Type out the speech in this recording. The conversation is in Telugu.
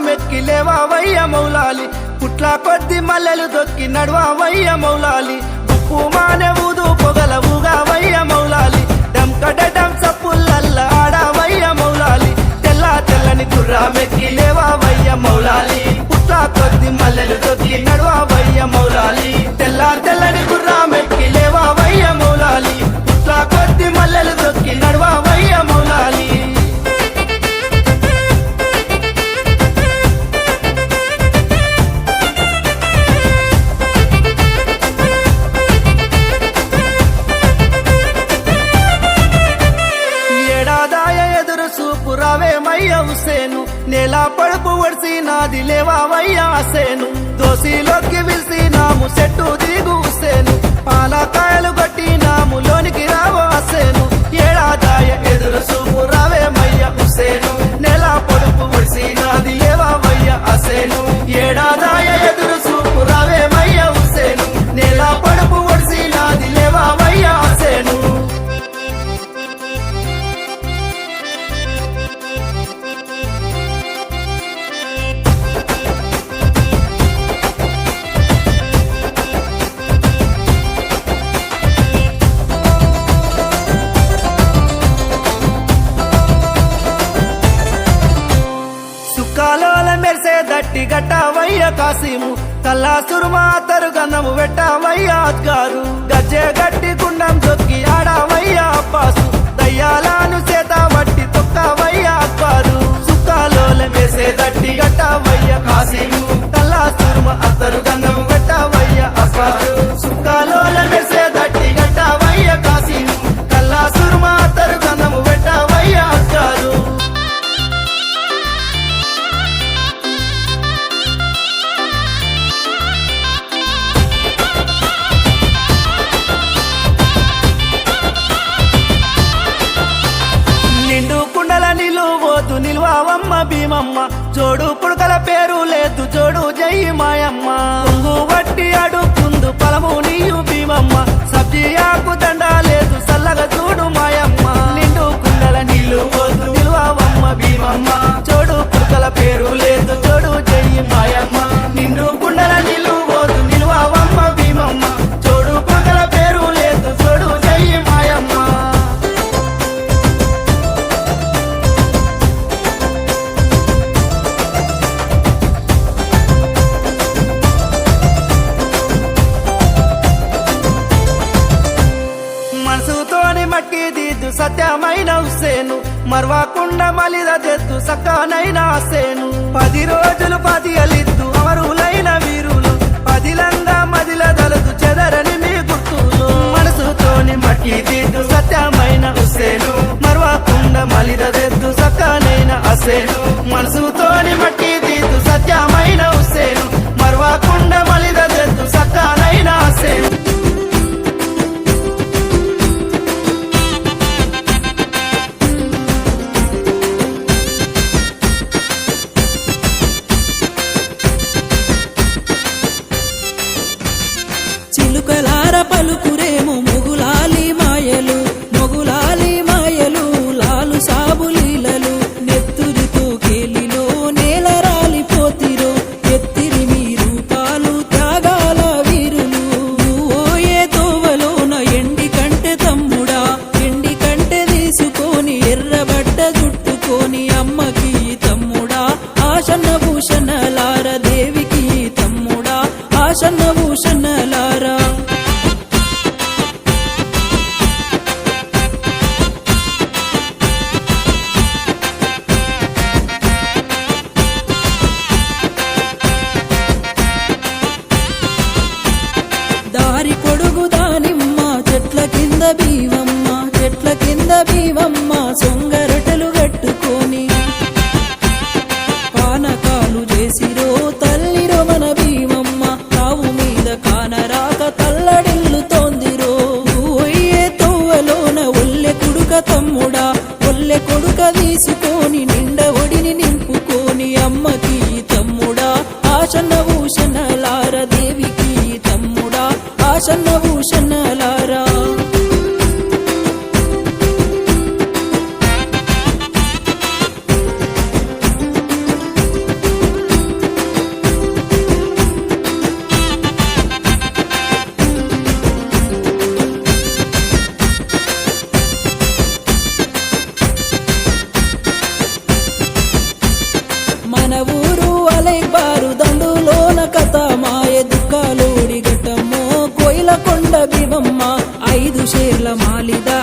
మెక్కి లేవావయ్య మౌలాలి పుట్ల కొద్ది మల్లెలు దొక్కి నడవావయ్య మౌలాలి ఉప్పు మానే ఊదు పొగలవుగావయ్య మౌలాలి డంకడడం సప్పుల్లల్ల ఆడావయ్య మౌలాలి తెల్ల తెల్లని గుర్రా మెక్కి లేవావయ్య మౌలాలి పుట్ల కొద్ది మల్లెలు దొక్కి నడవావయ్య మౌలాలి తెల్ల తెల్లని గుర్రా మెక్కి లేవావయ్య మౌలాలి పుట్ల కొద్ది మల్లెలు దొక్కి నడవావయ్య మౌలాలి రావేమయ్య హుసేను నేలా పడుపు ఒడిసి నాది లేవావయ్య హసేను దోసిలోకి విలిసి నాము చెట్టు దిగు హుసేను పాలకాయలు కొట్టి నాము లోనికి రావో హసేను ఏడాదాయ ఎదురు చూపు రావేమయ్య హుసేను నేలా పడుపు ఒడిసి నాది లేవావయ్య హసేను ఏడాదాయ ఎదురు చూపు రావేమయ్య హుసేను నేలా పడుపు ఒడిసి నాది లేవావయ్య హసేను దట్టి గట్టవయ్య కాసిము కల్లా సురుమా తరుగన్నము పెట్టవయ్య అద్గారు గజ్జె గట్టి గుండం దొక్కి ఆడవయ్య అబ్బాసు దయ్యాలను చేత వట్టి తొక్కవయ్య అక్బారు సుక్కాలోల వేసే దట్టి గట్టవయ్య కాసిము కల్లా సురుమా తరుగన్నము పెట్టవయ్య అబ్బారు సుక్కాలోల వేసే దట్టి గట్టవయ్య కాసిము కల్లా సురుమా తరుగన్నము పెట్టవయ్య అక్బారు నిల్వావమ్మ భీమమ్మ జోడు పుడకల పేరు లేదు జోడు జై మాయమ్మ కుంగు వట్టి అడుగుందు పలము నీయు భీమమ్మ సబ్జీ ఆకు దండ లేదు సల్లగా చూడు మాయమ్మ నిండు కుండల నీళ్లు పోదు నిల్వావమ్మ భీమమ్మ జోడు పుడకల పేరు లేదు జోడు జై మాయమ్మ నిండు కుండల నీళ్లు పోదు నిల్వావమ్మ భీమమ్మ జోడు పుడకల పేరు లేదు జోడు జై మాయమ్మ సత్యమైన హుసేను మర్వాకుండ మలిద తెద్దు సక్కనైన హసేను 10 రోజులు 10 అలిద్దు అమరులైన వీరులు పదిలంగా మదిల దలదు చెదరని మీ గుర్తులు మనసుతోని మట్టి దిద్దు సత్యమైన హుసేను మర్వాకుండ మలిద తెద్దు సక్కనైన హసేను మనసుతోని మట్టి దిద్దు సత్యమైన హుసేను మర్వాకుండ మలిద తెద్దు సక్కనైన హసేను చిలుకలార పలుకురేమో మొగులాలి మాయలు లాలు సాబులీలలు నెత్తురితో కేలిలో నేల రాలిపోతిరో ఎత్తిరి మీ రూపాలు త్యాగాల వీరులు నువ్వోయే తోవలోన ఎండి కంటె తమ్ముడా ఎండి కంటె తీసుకొని ఎర్రబడ్డ జుట్టుకొని అమ్మకి తమ్ముడా ఆశన్న భూషణలార దేవికి తమ్ముడా ఆశన్న భూషణలారా దారి పొడుగు దానిమ్మ చెట్ల కింద బీవమ్మ సొంగరటలు కట్టుకొని పానకాలు చేసిరో తల్లిరో మన భీమమ్మ తావు మీద కానరాక తల్లడిల్లు తోందిరో నువ్వొయ్యే తోవలోన ఒల్లె కుడుక తమ్ముడా ఒల్లె కొడుక తీసుకొని నిండ ఒడిని నింపుకొని అమ్మకి తమ్ముడా ఆశన్న భూషణలార దేవికి తమ్ముడా ఆశన్న భూషణలారా మాలై బారు దండులోన కథ మాయ దుఃఖాలోడి ఘట్టమ్మో కోయిల కొండ భీమమ్మ 5 షేర్ల మాలిదా